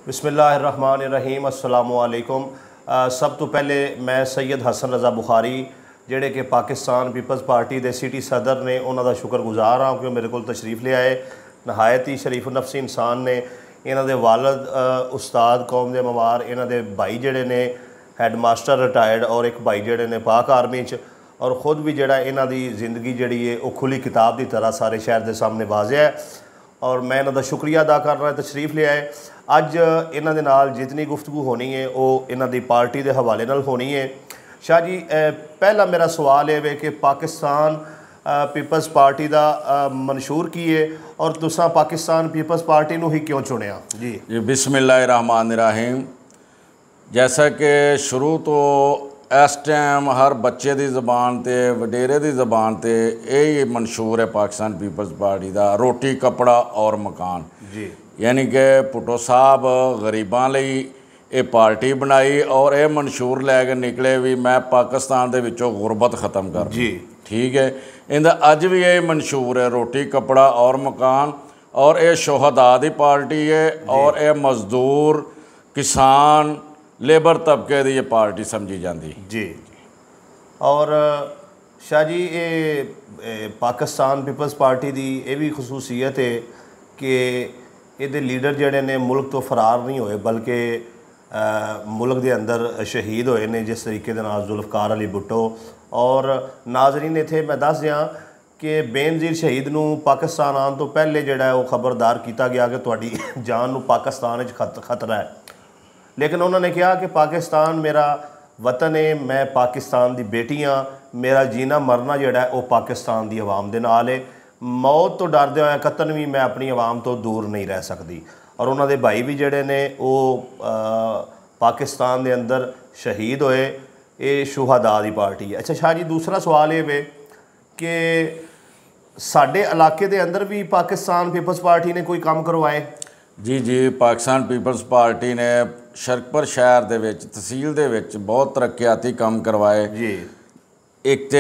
बिस्मिल्लाहिर्रहमानिर्रहीम अस्सलामुअलैकुम। सब तो पहले मैं सैयद हसन रजा बुखारी ਜਿਹੜੇ कि पाकिस्तान पीपल्स पार्टी के सिटी सदर ने उन्हों का शुक्रगुजार हाँ कि मेरे को तशरीफ़ ले आए। नहایت ही शरीफ नफ्सी इंसान ने। इन्हों के वालद उस्ताद कौम के मवार, इन्हों के भाई जोड़े ने हैड मास्टर रिटायर्ड और एक भाई जोड़े ने पाक आर्मी च, और खुद भी जोड़ा इन्हों की जिंदगी जी है वो खुली किताब की तरह सारे शहर के सामने वाज़े है। और मैं इन्हों का शुक्रिया अदा कर रहा तशरीफ़ ले आए। अज इन्हों के नाल जितनी गुफ्तगू होनी है वो इन्हों की पार्टी के हवाले नाल होनी है। शाह जी, पहला मेरा सवाल है कि पाकिस्तान पीपल्स पार्टी का मंशूर की है और तुसा पाकिस्तान पीपल्स पार्टी नू ही क्यों चुनिया? जी बिस्मिल्लाहिर्रहमानिर्रहीम। जैसा कि शुरू तो इस टाइम हर बच्चे की ज़बान ते वडेरे की ज़बान ते यही मंशूर है पाकिस्तान पीपल्स पार्टी का, रोटी कपड़ा और मकान। जी यानी कि भुट्टो साहब गरीबां लई ये पार्टी बनाई और ये मंशूर लैके निकले भी मैं पाकिस्तान दे विचों गुरबत ख़त्म कर जी। ठीक है, इंदा अज भी ये मंशूर है रोटी कपड़ा और मकान। और ये शोहदा दी पार्टी है और ये मजदूर किसान लेबर तबके दी ये पार्टी समझी जाती जी। और शाह जी, ये पाकिस्तान पीपल्स पार्टी की यह भी खसूसियत है कि ये लीडर जोड़े ने मुल्क तो फरार नहीं होए बल्कि मुल्क के अंदर शहीद होए ने, जिस तरीके जुल्फकार अली भुट्टो। और नाजरीन इत्थे मैं दस दियाँ कि बेनज़ीर शहीद नू पाकिस्तान आने तो पहले जोड़ा वो खबरदार किया गया कि तुहाडी जान नू पाकिस्तान खतरा है, लेकिन उन्होंने कहा कि पाकिस्तान मेरा वतन है, मैं पाकिस्तान की बेटी हाँ, मेरा जीना मरना जोड़ा है वो पाकिस्तान की आवाम दे नाल है। मौत तो डरदे होए कतन भी मैं अपनी आवाम तो दूर नहीं रह सकती। और उन्होंने भाई भी जोड़े ने वो पाकिस्तान के अंदर शहीद होए, ये शुहदा की पार्टी है। अच्छा शाह जी, दूसरा सवाल ये वे कि साडे इलाके के अंदर भी पाकिस्तान पीपल्स पार्टी ने कोई काम करवाए? जी, पाकिस्तान पीपल्स पार्टी ने शरकपुर शहर दे विच तहसील दे विच बहुत तरक्याती काम करवाए जी। एक तो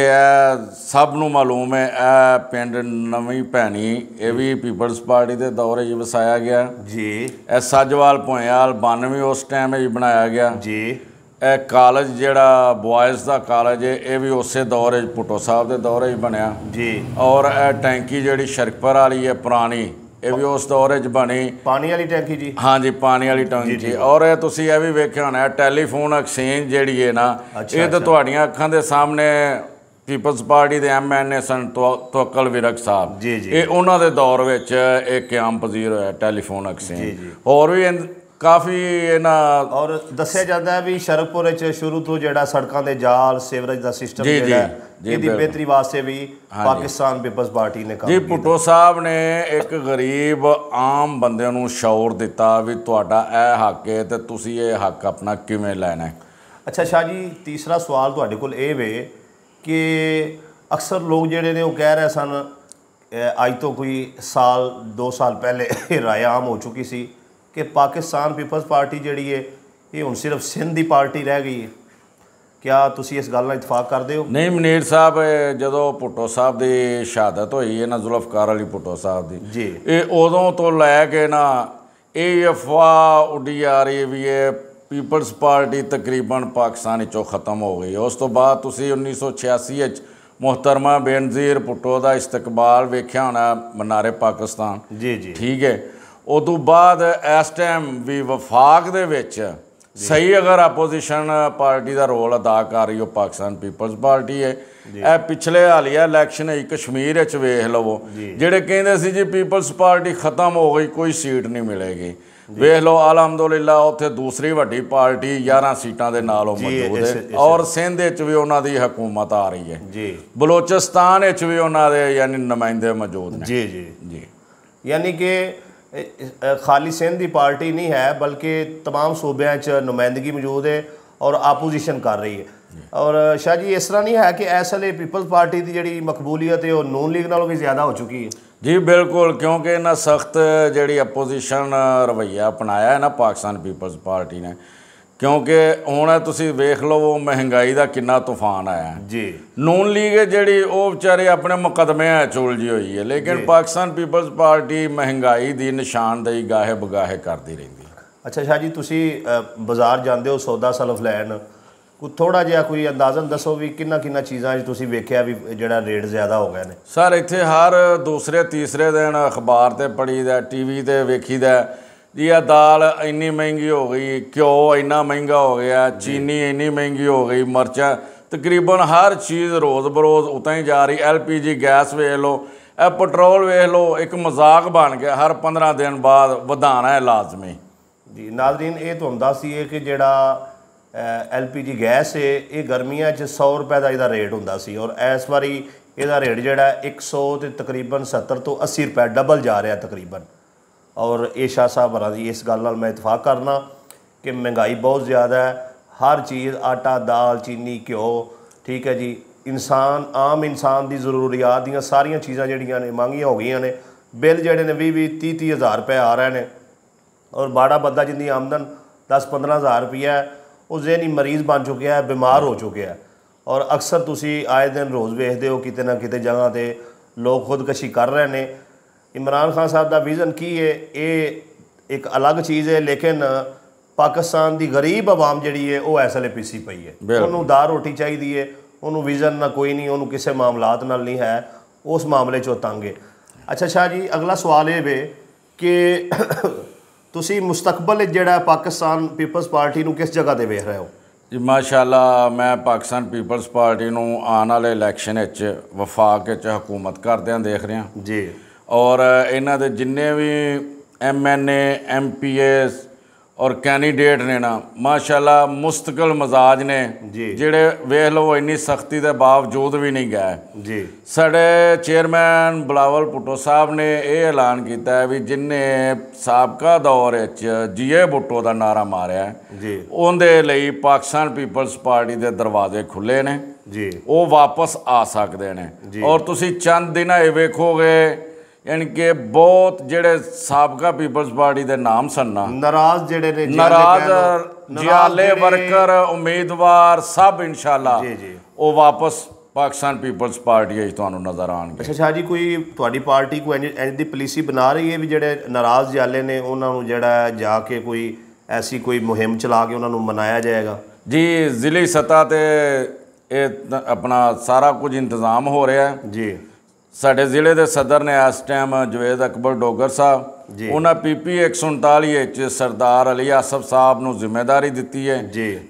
सब नूं मालूम है पिंड नवीं भैनी ये भी पीपल्स पार्टी के दौरे वसाया गया जी। सजवाल भोयाल 92 उस टाइम बनाया गया जी। ए कॉलेज जिहड़ा बॉयज़ का कॉलेज है ये भी उस दौरे भुट्टो साहब के दौरे बनया जी। और टैंकी जिहड़ी शरकपुर वाली है पुरानी ये भी उस दौरे बनी, पानी वाली टैंकी जी। हाँ जी, पानी वाली टैंकी। और ये तुसीं यह भी वेख्या होना टैलीफोन एक्सचेंज जिहड़ी है ना, ये तो तुहाड़ियां अखां दे सामने पीपल्स पार्टी के MNA सन तवक्कल विरक साहब जी जी, ये उन्हां दे दौर विच एक क्याम पजीर होया टैलीफोन एक्सचेंज। और भी काफ़ी ना और दस्या जाता है भी शरकपुर शुरू तो जो सड़कों के जाल सीवरेज का सिस्टम इसकी बेहतरी वास्ते भी पाकिस्तान पीपल्स पार्टी ने काम जी। भुट्टो साहब ने एक गरीब आम बंदे नूं शौर दिता भी तुहाडा यह हक है तो तुसीं ये हक अपना किवें लैना है। अच्छा शाह जी, तीसरा सवाल तुहाडे कोल ये वे कि अक्सर लोग जोड़े ने वो कह रहे सन अज तो कोई साल 2 साल पहले राय आम हो चुकी सी कि पाकिस्तान पीपल्स पार्टी जिहड़ी है ये हुण सिर्फ सिंध की पार्टी रह गई है। क्या तुसीं इस गल नाल इतफाक करदे हो? नहीं मनीर साहब, जदों भुट्टो साहब की शहादत होई है ना जुल्फकार अली भुट्टो साहब की जी, ये उदों तो लैके ना ये अफवाह उड्डी आ रही है भी ये पीपल्स पार्टी तकरीबन पाकिस्तान चो ख़त्म हो गई। उस तो बाद तुसीं 1986 मोहतरमा बेनज़ीर भुट्टो का इस्तकबाल वेख्या होना मनारे पाकिस्तान जी जी, ठीक है। उदों बाद इस टाइम भी वफाक दे विच सही अगर अपोजिशन पार्टी का रोल अदा कर रही हो पाकिस्तान पीपल्स पार्टी है। यह पिछले हालिया इलैक्शन कश्मीर वेख लवो जिहड़े कहंदे सी जी पीपल्स पार्टी खत्म हो गई कोई सीट नहीं मिलेगी, वेख लो अलहमदुलिल्लाह उत्थे दूसरी वड्डी पार्टी 11 सीटां दे नाल मौजूद है और सिंध भी उन्हां दी हुकूमत आ रही है जी। बलोचिस्तान भी उन्हां दे यानी नुमाइंदे मौजूद ने जी जी जी। यानी कि खाली सिंध की पार्टी नहीं है बल्कि तमाम सूबे नुमाइंदगी मौजूद है और आपोजिशन कर रही है। और शाह जी, इस तरह नहीं है कि इस वेले पीपल्स पार्टी की जी मकबूलीयत है और नून लीग नालों भी ज़्यादा हो चुकी है? जी बिल्कुल, क्योंकि इन्हें सख्त जी अपोजिशन रवैया अपनाया है ना पाकिस्तान पीपल्स पार्टी ने, क्योंकि हुण तुसीं वेख लो वो महंगाई का कितना तूफान आया जी। नून लीग है जी वो बेचारे अपने मुकदमे उलझी हुई है, लेकिन पाकिस्तान पीपल्स पार्टी महंगाई की निशानदेही गाहे बगाहे करती रही। ਅੱਛਾ ਸ਼ਾਹ ਜੀ, ਤੁਸੀਂ ਬਾਜ਼ਾਰ ਜਾਂਦੇ ਹੋ ਸੌਦਾ ਸਲਫ ਲੈਣ, ਕੋਈ ਥੋੜ੍ਹਾ ਜਿਹਾ ਕੋਈ ਅੰਦਾਜ਼ਨ ਦੱਸੋ ਵੀ ਕਿੰਨਾ ਚੀਜ਼ਾਂ 'ਚ ਤੁਸੀਂ ਵੇਖਿਆ ਵੀ ਜਿਹੜਾ ਰੇਟ ਜ਼ਿਆਦਾ ਹੋ ਗਏ ਨੇ? ਸਰ ਇੱਥੇ ਹਰ ਦੂਸਰੇ ਤੀਸਰੇ ਦਿਨ ਅਖਬਾਰ 'ਤੇ ਪੜ੍ਹੀਦਾ, TV 'ਤੇ ਵੇਖੀਦਾ ਜੀ ਆ ਦਾਲ ਇੰਨੀ ਮਹਿੰਗੀ ਹੋ ਗਈ, ਘਿਓ ਇੰਨਾ ਮਹਿੰਗਾ ਹੋ ਗਿਆ, ਚੀਨੀ ਇੰਨੀ ਮਹਿੰਗੀ ਹੋ ਗਈ, ਮਿਰਚਾਂ, ਤਕਰੀਬਨ ਹਰ ਚੀਜ਼ ਰੋਜ਼ ਬਰੋਜ਼ ਉਤਾਂ ਹੀ ਜਾ ਰਹੀ। LPG ਗੈਸ ਵੇਖ ਲਓ, ਇਹ ਪੈਟਰੋਲ ਵੇਖ ਲਓ, ਇੱਕ ਮਜ਼ਾਕ ਬਣ ਗਿਆ, ਹਰ 15 ਦਿਨ ਬਾਅਦ ਵਧਾਉਣਾ ਹੈ ਲਾਜ਼ਮੀ। ਜੀ ਨਾਜ਼ਰੀਨ, ਇਹ ਤੁਹਾਨੂੰ ਦੱਸੀਏ ਕਿ ਜਿਹੜਾ LPG ਗੈਸ ਹੈ ਇਹ ਗਰਮੀਆਂ 'ਚ 100 ਰੁਪਏ ਦਾ ਇਹਦਾ ਰੇਟ ਹੁੰਦਾ ਸੀ, ਔਰ ਇਸ ਵਾਰੀ ਇਹਦਾ ਰੇਟ ਜਿਹੜਾ 100 ਤੇ ਤਕਰੀਬਨ 70 ਤੋਂ 80 ਰੁਪਏ ਡਬਲ ਜਾ ਰਿਹਾ ਤਕਰੀਬਨ। ਔਰ ਇਹ ਸ਼ਾਹ ਸਾਹਿਬ ਹੋਰਾਂ ਦੀ ਇਸ ਗੱਲ ਨਾਲ ਮੈਂ ਇਤਫਾਕ ਕਰਨਾ ਕਿ ਮਹਿੰਗਾਈ ਬਹੁਤ ਜ਼ਿਆਦਾ ਹੈ, ਹਰ ਚੀਜ਼ ਆਟਾ, ਦਾਲ, ਚੀਨੀ, ਘਿਓ, ਠੀਕ ਹੈ ਜੀ। ਆਮ ਇਨਸਾਨ ਦੀ ਜ਼ਰੂਰੀਆਤ ਦੀਆਂ ਸਾਰੀਆਂ ਚੀਜ਼ਾਂ ਜਿਹੜੀਆਂ ਨੇ ਮਹਿੰਗੀਆਂ ਹੋ ਗਈਆਂ ਨੇ। ਬਿੱਲ ਜਿਹੜੇ ਨੇ 20-30 ਹਜ਼ਾਰ ਰੁਪਏ ਆ ਰਹੇ ਨੇ, ਔਰ ਬਾੜਾ ਬੰਦਾ ਜਿੰਦੀ ਆਮਦਨ 10-15 ਹਜ਼ਾਰ ਰੁਪਈਆ ਹੈ, ਉਹ ਜ਼ਹਿਨੀ ਮਰੀਜ਼ ਬਣ ਚੁੱਕਿਆ ਹੈ, ਬਿਮਾਰ ਹੋ ਚੁੱਕਿਆ ਹੈ। ਔਰ ਅਕਸਰ ਤੁਸੀਂ ਆਏ ਦਿਨ ਰੋਜ਼ ਵੇਖਦੇ ਹੋ ਕਿਤੇ ਨਾ ਕਿਤੇ ਜਗ੍ਹਾ 'ਤੇ ਲੋਕ ਖੁਦਕਸ਼ੀ ਕਰ ਰਹੇ ਨੇ। ਇਮਰਾਨ ਖਾਨ ਸਾਹਿਬ ਦਾ ਵਿਜ਼ਨ ਕੀ ਹੈ ਇਹ ਇੱਕ ਅਲੱਗ ਚੀਜ਼ ਹੈ, ਲੇਕਿਨ ਪਾਕਿਸਤਾਨ ਦੀ ਗਰੀਬ ਆਵਾਮ ਜਿਹੜੀ ਹੈ ਉਹ ਇਸ ਵੇਲੇ ਪਿੱਛੀ ਪਈ ਹੈ। ਉਹਨੂੰ ਦਾਲ ਰੋਟੀ ਚਾਹੀਦੀ ਹੈ, ਉਹਨੂੰ ਵਿਜ਼ਨ ਨਾ ਕੋਈ ਨਹੀਂ, ਉਹਨੂੰ ਕਿਸੇ ਮਾਮਲਾਤ ਨਾਲ ਨਹੀਂ ਹੈ, ਉਸ ਮਾਮਲੇ 'ਚ ਉਹ ਤੰਗ ਹੈ। ਅੱਛਾ ਸ਼ਾਹ ਜੀ, ਅਗਲਾ ਸਵਾਲ ਇਹ ਵੇ ਕਿ ਤੁਸੀਂ ਮੁਸਤਕਬਲ ਜਿਹੜਾ ਪਾਕਿਸਤਾਨ ਪੀਪਲਜ਼ ਪਾਰਟੀ ਨੂੰ ਕਿਸ ਜਗ੍ਹਾ 'ਤੇ ਵੇਖ ਰਹੇ ਹੋ? ਜੀ ਮਾਸ਼ਾਅੱਲਾ, ਮੈਂ ਪਾਕਿਸਤਾਨ ਪੀਪਲਜ਼ ਪਾਰਟੀ ਨੂੰ ਆਉਣ ਵਾਲੇ ਇਲੈਕਸ਼ਨ ਵਿੱਚ ਵਫਾਕ ਵਿੱਚ ਹਕੂਮਤ ਕਰਦਿਆਂ ਦੇਖ ਰਿਹਾ ਜੀ। ਔਰ ਇਹਨਾਂ ਦੇ ਜਿੰਨੇ ਵੀ MNA MPs ਔਰ ਕੈਂਡੀਡੇਟ ਨੇ ਨਾ, ਮਾਸ਼ਾਅੱਲਾ ਮੁਸਤਕਿਲ ਮਜ਼ਾਜ ਨੇ, ਜਿਹੜੇ ਵੇਖ ਲਓ ਇੰਨੀ ਸਖਤੀ ਦੇ ਬਾਵਜੂਦ ਵੀ ਨਹੀਂ ਗਏ ਜੀ। ਸਾਡੇ ਚੇਅਰਮੈਨ ਬਿਲਾਵਲ ਭੁੱਟੋ ਸਾਹਿਬ ਨੇ ਇਹ ਐਲਾਨ ਕੀਤਾ ਹੈ ਵੀ ਜਿੰਨੇ ਸਾਬਕਾ ਦੌਰ ਵਿੱਚ GA ਭੁੱਟੋ ਦਾ ਨਾਰਾ ਮਾਰਿਆ ਜੀ, ਉਹਦੇ ਲਈ ਪਾਕਿਸਤਾਨ ਪੀਪਲਜ਼ ਪਾਰਟੀ ਦੇ ਦਰਵਾਜ਼ੇ ਖੁੱਲ੍ਹੇ ਨੇ ਜੀ, ਉਹ ਵਾਪਸ ਆ ਸਕਦੇ ਨੇ। ਔਰ ਤੁਸੀਂ ਚੰਦ ਦਿਨ ਇਹ ਵੇਖੋਗੇ ਯਾਨੀ ਕਿ ਬਹੁਤ ਜਿਹੜੇ ਸਾਬਕਾ ਪੀਪਲਜ਼ ਪਾਰਟੀ ਦੇ ਨਾਮ ਸਨ ਨਾ, ਨਾਰਾਜ਼ ਜਿਹੜੇ ਨੇ, ਜਿਆਲੇ ਵਰਕਰ, ਉਮੀਦਵਾਰ ਸਭ ਇਨਸ਼ਾਅੱਲਾ ਉਹ ਵਾਪਸ ਪਾਕਿਸਤਾਨ ਪੀਪਲਜ਼ ਪਾਰਟੀ ਵਿੱਚ ਤੁਹਾਨੂੰ ਨਜ਼ਰ ਆਉਣਗੇ। ਅੱਛਾ ਸ਼ਾਹ ਜੀ, ਕੋਈ ਤੁਹਾਡੀ ਪਾਰਟੀ ਕੋਈ ਇੰਝ ਦੀ ਪਾਲਿਸੀ ਬਣਾ ਰਹੀ ਹੈ ਵੀ ਜਿਹੜੇ ਨਾਰਾਜ਼ ਜਿਆਲੇ ਨੇ ਉਹਨਾਂ ਨੂੰ ਜਿਹੜਾ ਜਾ ਕੇ ਕੋਈ ਐਸੀ ਕੋਈ ਮੁਹਿੰਮ ਚਲਾ ਕੇ ਉਹਨਾਂ ਨੂੰ ਮਨਾਇਆ ਜਾਏਗਾ? ਜੀ, ਜ਼ਿਲ੍ਹੀ ਸਤ੍ਹਾ 'ਤੇ ਇਹ ਆਪਣਾ ਸਾਰਾ ਕੁਝ ਇੰਤਜ਼ਾਮ ਹੋ ਰਿਹਾ ਜੀ। ਸਾਡੇ ਜ਼ਿਲ੍ਹੇ ਦੇ ਸਦਰ ਨੇ ਇਸ ਟਾਈਮ ਜਵੇਦ ਅਕਬਰ ਡੋਗਰ ਸਾਹਿਬ, ਉਹਨਾਂ PP 139 ਵਿੱਚ ਸਰਦਾਰ ਅਲੀ ਆਸਫ ਸਾਹਿਬ ਨੂੰ ਜ਼ਿੰਮੇਵਾਰੀ ਦਿੱਤੀ ਹੈ,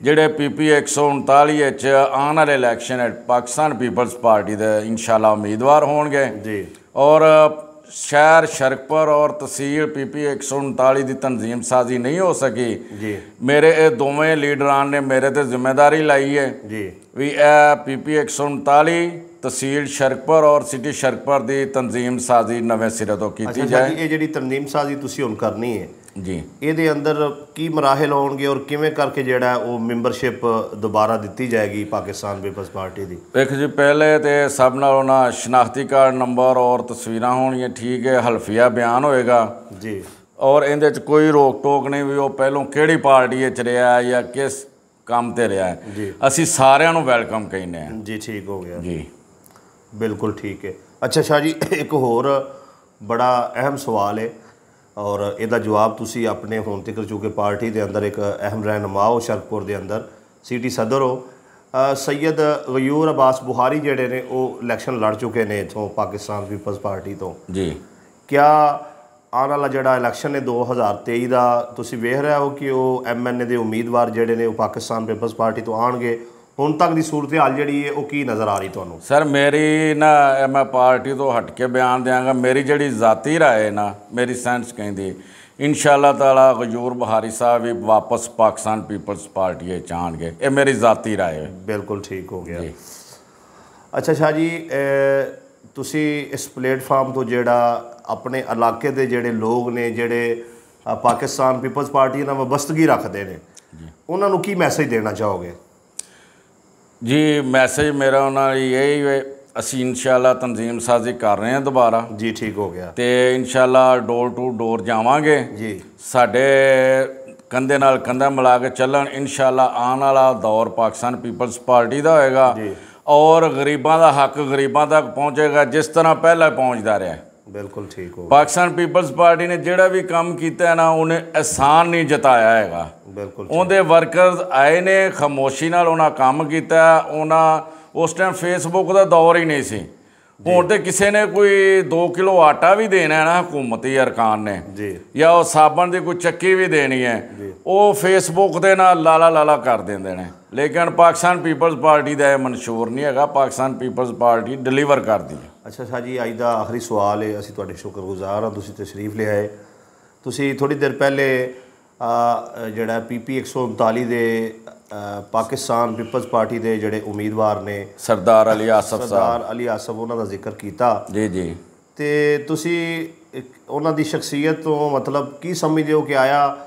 ਜਿਹੜੇ PP 139 ਵਿੱਚ ਆਉਣ ਵਾਲੇ ਇਲੈਕਸ਼ਨ ਵਿੱਚ ਪਾਕਿਸਤਾਨ ਪੀਪਲਜ਼ ਪਾਰਟੀ ਦੇ ਇਨਸ਼ਾਅੱਲਾ ਉਮੀਦਵਾਰ ਹੋਣਗੇ। ਔਰ ਸ਼ਹਿਰ ਸ਼ਰਕਪੁਰ ਔਰ ਤਹਿਸੀਲ PP 139 ਦੀ ਤਨਜ਼ੀਮ ਸਾਜ਼ੀ ਨਹੀਂ ਹੋ ਸਕੀ। ਮੇਰੇ ਇਹ ਦੋਵੇਂ ਲੀਡਰਾਂ ਨੇ ਮੇਰੇ 'ਤੇ ਜ਼ਿੰਮੇਵਾਰੀ ਲਾਈ ਹੈ ਵੀ ਇਹ PP 139 ਤਹਿਸੀਲ ਸ਼ਰਕਪੁਰ ਔਰ ਸਿਟੀ ਸ਼ਰਕਪੁਰ ਦੀ ਤਨਜ਼ੀਮ ਸਾਜ਼ੀ ਨਵੇਂ ਸਿਰੇ ਤੋਂ ਕੀਤੀ ਜਾਏ। ਇਹ ਜਿਹੜੀ ਤਨਜ਼ੀਮ ਸਾਜ਼ੀ ਤੁਸੀਂ ਹੁਣ ਕਰਨੀ ਹੈ ਜੀ, ਇਹਦੇ ਅੰਦਰ ਕੀ ਮਰਾਹਿਲ ਹੋਣਗੇ ਔਰ ਕਿਵੇਂ ਕਰਕੇ ਜਿਹੜਾ ਉਹ ਮੈਂਬਰਸ਼ਿਪ ਦੁਬਾਰਾ ਦਿੱਤੀ ਜਾਏਗੀ ਪਾਕਿਸਤਾਨ ਪੀਪਲਜ਼ ਪਾਰਟੀ ਦੀ? ਵੇਖ ਜੀ, ਪਹਿਲੇ ਤਾਂ ਸਭ ਨਾਲੋਂ ਨਾ ਸ਼ਨਾਖਤੀ ਕਾਰਡ ਨੰਬਰ ਔਰ ਤਸਵੀਰਾਂ ਹੋਣਗੀਆਂ, ਠੀਕ ਹੈ, ਹਲਫੀਆ ਬਿਆਨ ਹੋਏਗਾ ਜੀ, ਔਰ ਇਹਦੇ 'ਚ ਕੋਈ ਰੋਕ ਟੋਕ ਨਹੀਂ ਵੀ ਉਹ ਪਹਿਲੋਂ ਕਿਹੜੀ ਪਾਰਟੀ ਵਿੱਚ ਰਿਹਾ ਜਾਂ ਕਿਸ ਕੰਮ 'ਤੇ ਰਿਹਾ ਹੈ। ਅਸੀਂ ਸਾਰਿਆਂ ਨੂੰ ਵੈਲਕਮ ਕਹਿੰਦੇ ਹਾਂ ਜੀ। ਠੀਕ ਹੋ ਗਿਆ ਜੀ, ਬਿਲਕੁਲ ਠੀਕ ਹੈ। ਅੱਛਾ ਸ਼ਾਹ ਜੀ, ਇੱਕ ਹੋਰ ਬੜਾ ਅਹਿਮ ਸਵਾਲ ਹੈ ਔਰ ਇਹਦਾ ਜਵਾਬ ਤੁਸੀਂ ਆਪਣੇ ਹੁਣ ਤੱਕ ਚੁੱਕੇ ਪਾਰਟੀ ਦੇ ਅੰਦਰ ਇੱਕ ਅਹਿਮ ਰਹਿਨੁਮਾ ਹੋ, ਸ਼ਰਕਪੁਰ ਦੇ ਅੰਦਰ ਸਿਟੀ ਸਦਰ ਹੋ, ਸੈयद ਗਯੂਰ ਅਬਾਸ ਬੁਖਾਰੀ ਜਿਹੜੇ ਨੇ ਉਹ ਇਲੈਕਸ਼ਨ ਲੜ ਚੁੱਕੇ ਨੇ ਇੱਥੋਂ ਪਾਕਿਸਤਾਨ ਪੀਪਲਜ਼ ਪਾਰਟੀ ਤੋਂ ਜੀ। ਕਿਆ ਆਉਣ ਵਾਲਾ ਜਿਹੜਾ ਇਲੈਕਸ਼ਨ ਹੈ 2023 ਦਾ ਤੁਸੀਂ ਵੇਖ ਰਹੇ ਹੋ ਕਿ ਉਹ MNA ਦੇ ਉਮੀਦਵਾਰ ਜਿਹੜੇ ਨੇ ਉਹ ਪਾਕਿਸਤਾਨ ਪੀਪਲਜ਼ ਪਾਰਟੀ ਤੋਂ ਆਉਣਗੇ? ਹੁਣ ਤੱਕ ਦੀ ਸੂਰਤ ਹਾਲ ਜਿਹੜੀ ਹੈ ਉਹ ਕੀ ਨਜ਼ਰ ਆ ਰਹੀ ਤੁਹਾਨੂੰ? ਸਰ, ਮੇਰੀ ਨਾ, ਮੈਂ ਪਾਰਟੀ ਤੋਂ ਹਟ ਕੇ ਬਿਆਨ ਦਿਆਂਗਾ, ਮੇਰੀ ਜਿਹੜੀ ਜ਼ਾਤੀ ਰਾਏ ਨਾ, ਮੇਰੀ ਸੈਂਸ ਕਹਿੰਦੀ ਇਨਸ਼ਾਅੱਲਾ ਤਾਲਾ ਗਯੂਰ ਬੁਖਾਰੀ ਸਾਹਿਬ ਵੀ ਵਾਪਸ ਪਾਕਿਸਤਾਨ ਪੀਪਲਜ਼ ਪਾਰਟੀ ਵਿੱਚ ਆਉਣਗੇ, ਇਹ ਮੇਰੀ ਜ਼ਾਤੀ ਰਾਏ ਹੈ। ਬਿਲਕੁਲ ਠੀਕ ਹੋ ਗਿਆ। ਅੱਛਾ ਸ਼ਾਹ ਜੀ, ਤੁਸੀਂ ਇਸ ਪਲੇਟਫਾਰਮ ਤੋਂ ਜਿਹੜਾ ਆਪਣੇ ਇਲਾਕੇ ਦੇ ਜਿਹੜੇ ਲੋਕ ਨੇ ਜਿਹੜੇ ਪਾਕਿਸਤਾਨ ਪੀਪਲਜ਼ ਪਾਰਟੀ ਨਾਲ ਵਬਸਤਗੀ ਰੱਖਦੇ ਨੇ, ਉਹਨਾਂ ਨੂੰ ਕੀ ਮੈਸੇਜ ਦੇਣਾ ਚਾਹੋਗੇ? ਜੀ, ਮੈਸੇਜ ਮੇਰਾ ਉਹਨਾਂ ਲਈ ਇਹੀ ਹੈ, ਅਸੀਂ ਇਨਸ਼ਾਅੱਲਾ ਤਨਜ਼ੀਮ ਸਾਜ਼ੀ ਕਰ ਰਹੇ ਹਾਂ ਦੁਬਾਰਾ ਜੀ। ਠੀਕ ਹੋ ਗਿਆ। ਅਤੇ ਇਨਸ਼ਾਅੱਲਾ ਡੋਰ ਟੂ ਡੋਰ ਜਾਵਾਂਗੇ ਜੀ, ਸਾਡੇ ਕੰਧੇ ਨਾਲ ਕੰਧਾ ਮਿਲਾ ਕੇ ਚੱਲਣ। ਇਨਸ਼ਾਅੱਲਾ ਆਉਣ ਵਾਲਾ ਦੌਰ ਪਾਕਿਸਤਾਨ ਪੀਪਲਜ਼ ਪਾਰਟੀ ਦਾ ਹੋਏਗਾ ਔਰ ਗਰੀਬਾਂ ਦਾ ਹੱਕ ਗਰੀਬਾਂ ਤੱਕ ਪਹੁੰਚੇਗਾ ਜਿਸ ਤਰ੍ਹਾਂ ਪਹਿਲਾਂ ਪਹੁੰਚਦਾ ਰਿਹਾ। ਬਿਲਕੁਲ ਠੀਕ ਹੋ। ਪਾਕਿਸਤਾਨ ਪੀਪਲਜ਼ ਪਾਰਟੀ ਨੇ ਜਿਹੜਾ ਵੀ ਕੰਮ ਕੀਤਾ ਨਾ ਉਹਨੇ ਅਹਿਸਾਨ ਨਹੀਂ ਜਤਾਇਆ ਹੈਗਾ। ਬਿਲਕੁਲ ਉਹਦੇ ਵਰਕਰਸ ਆਏ ਨੇ, ਖਾਮੋਸ਼ੀ ਨਾਲ ਉਹਨਾਂ ਕੰਮ ਕੀਤਾ। ਉਹਨਾਂ ਉਸ ਟਾਈਮ ਫੇਸਬੁੱਕ ਦਾ ਦੌਰ ਹੀ ਨਹੀਂ ਸੀ। ਹੁਣ ਤੇ ਕਿਸੇ ਨੇ ਕੋਈ 2 ਕਿਲੋ ਆਟਾ ਵੀ ਦੇਣਾ ਨਾ ਹਕੂਮਤੀ ਅਰਕਾਨ ਨੇ, ਜਾਂ ਉਹ ਸਾਬਣ ਦੀ ਕੋਈ ਚੱਕੀ ਵੀ ਦੇਣੀ ਹੈ, ਉਹ ਫੇਸਬੁੱਕ ਦੇ ਨਾਲ ਲਾਲਾ ਕਰ ਦਿੰਦੇ ਨੇ। ਲੇਕਿਨ ਪਾਕਿਸਤਾਨ ਪੀਪਲਜ਼ ਪਾਰਟੀ ਦਾ ਇਹ ਮਨਸ਼ੂਰ ਨਹੀਂ ਹੈਗਾ। ਪਾਕਿਸਤਾਨ ਪੀਪਲਜ਼ ਪਾਰਟੀ ਡਿਲੀਵਰ ਕਰਦੀ ਹੈ। ਅੱਛਾ ਸ਼ਾਹ ਜੀ, ਅੱਜ ਦਾ ਆਖਰੀ ਸਵਾਲ ਹੈ। ਅਸੀਂ ਤੁਹਾਡੇ ਸ਼ੁਕਰਗੁਜ਼ਾਰ ਹਾਂ, ਤੁਸੀਂ ਤਸ਼ਰੀਫ ਲਿਆਏ। ਤੁਸੀਂ ਥੋੜ੍ਹੀ ਦੇਰ ਪਹਿਲੇ ਜਿਹੜਾ PP 139 ਦੇ ਪਾਕਿਸਤਾਨ ਪੀਪਲਜ਼ ਪਾਰਟੀ ਦੇ ਜਿਹੜੇ ਉਮੀਦਵਾਰ ਨੇ ਸਰਦਾਰ ਅਲੀ ਆਸਫ ਉਹਨਾਂ ਦਾ ਜ਼ਿਕਰ ਕੀਤਾ ਜੀ। ਅਤੇ ਤੁਸੀਂ ਉਹਨਾਂ ਦੀ ਸ਼ਖਸੀਅਤ ਤੋਂ ਮਤਲਬ ਕੀ ਸਮਝਦੇ ਹੋ ਕਿ ਆਇਆ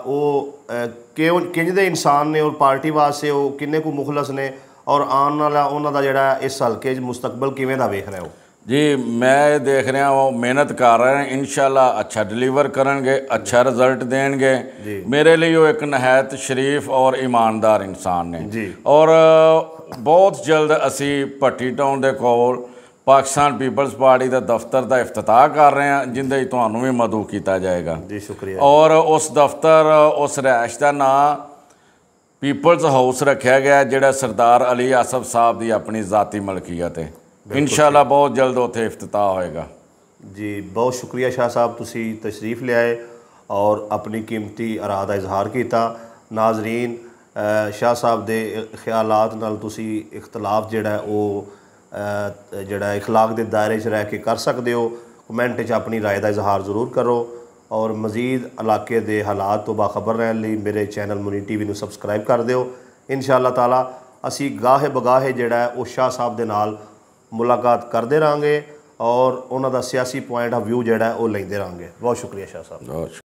ਉਹ ਕਿੰਝ ਦੇ ਇਨਸਾਨ ਨੇ, ਔਰ ਪਾਰਟੀ ਵਾਸਤੇ ਉਹ ਕਿੰਨੇ ਕੁ ਮੁਖਲਸ ਨੇ, ਔਰ ਆਉਣ ਵਾਲਾ ਉਹਨਾਂ ਦਾ ਜਿਹੜਾ ਇਸ ਹਲਕੇ 'ਚ ਮੁਸਤਕਬਲ ਕਿਵੇਂ ਦਾ ਵੇਖ ਰਹੇ ਹੋ? ਜੀ ਮੈਂ ਇਹ ਦੇਖ ਰਿਹਾ ਉਹ ਮਿਹਨਤ ਕਰ ਰਹੇ ਨੇ, ਇਨਸ਼ਾਅੱਲਾ ਅੱਛਾ ਡਿਲੀਵਰ ਕਰਨਗੇ, ਅੱਛਾ ਰਿਜ਼ਲਟ ਦੇਣਗੇ। ਮੇਰੇ ਲਈ ਉਹ ਇੱਕ ਨਹਾਇਤ ਸ਼ਰੀਫ ਔਰ ਇਮਾਨਦਾਰ ਇਨਸਾਨ ਨੇ। ਔਰ ਬਹੁਤ ਜਲਦ ਅਸੀਂ ਭੱਟੀ ਟਾਊਨ ਦੇ ਕੋਲ ਪਾਕਿਸਤਾਨ ਪੀਪਲਜ਼ ਪਾਰਟੀ ਦਾ ਦਫ਼ਤਰ ਦਾ ਇਫਤਤਾਹ ਕਰ ਰਹੇ ਹਾਂ, ਜਿੰਦੇ 'ਚ ਤੁਹਾਨੂੰ ਵੀ ਮਦਊ ਕੀਤਾ ਜਾਏਗਾ। ਜੀ ਸ਼ੁਕਰੀਆ। ਔਰ ਉਸ ਦਫ਼ਤਰ, ਉਸ ਰਿਹਾਇਸ਼ ਦਾ ਨਾਂ ਪੀਪਲਜ਼ ਹਾਊਸ ਰੱਖਿਆ ਗਿਆ, ਜਿਹੜਾ ਸਰਦਾਰ ਅਲੀ ਆਸਫ ਸਾਹਿਬ ਦੀ ਆਪਣੀ ਜ਼ਾਤੀ ਮਲਕੀਅਤ ਹੈ। ਇਨਸ਼ਾਅੱਲਾ ਬਹੁਤ ਜਲਦ ਉੱਥੇ ਇਫਤਤਾਹ ਹੋਏਗਾ। ਜੀ ਬਹੁਤ ਸ਼ੁਕਰੀਆ ਸ਼ਾਹ ਸਾਹਿਬ, ਤੁਸੀਂ ਤਸ਼ਰੀਫ ਲਿਆਏ ਔਰ ਆਪਣੀ ਕੀਮਤੀ ਆਰਾਅ ਦਾ ਇਜ਼ਹਾਰ ਕੀਤਾ। ਨਾਜ਼ਰੀਨ, ਸ਼ਾਹ ਸਾਹਿਬ ਦੇ ਖਿਆਲਾਤ ਨਾਲ ਤੁਸੀਂ ਇਖਤਲਾਫ ਜਿਹੜਾ ਉਹ ਜਿਹੜਾ ਇਖਲਾਕ ਦੇ ਦਾਇਰੇ 'ਚ ਰਹਿ ਕੇ ਕਰ ਸਕਦੇ ਹੋ। ਕਮੈਂਟ 'ਚ ਆਪਣੀ ਰਾਏ ਦਾ ਇਜ਼ਹਾਰ ਜ਼ਰੂਰ ਕਰੋ, ਔਰ ਮਜ਼ੀਦ ਇਲਾਕੇ ਦੇ ਹਾਲਾਤ ਤੋਂ ਬਾਖਬਰ ਰਹਿਣ ਲਈ ਮੇਰੇ ਚੈਨਲ ਮੁਨੀ TV ਨੂੰ ਸਬਸਕ੍ਰਾਈਬ ਕਰ ਦਿਓ। ਇਨਸ਼ਾਅੱਲਾ ਤਾਲਾ ਅਸੀਂ ਗਾਹੇ ਬਗਾਹੇ ਜਿਹੜਾ ਉਹ ਸ਼ਾਹ ਸਾਹਿਬ ਦੇ ਨਾਲ ਮੁਲਾਕਾਤ ਕਰਦੇ ਰਹਾਂਗੇ, ਔਰ ਉਹਨਾਂ ਦਾ ਸਿਆਸੀ ਪੁਆਇੰਟ ਆਫ ਵਿਊ ਜਿਹੜਾ ਉਹ ਲੈਂਦੇ ਰਹਾਂਗੇ। ਬਹੁਤ ਸ਼ੁਕਰੀਆ ਸ਼ਾਹ ਸਾਹਿਬ।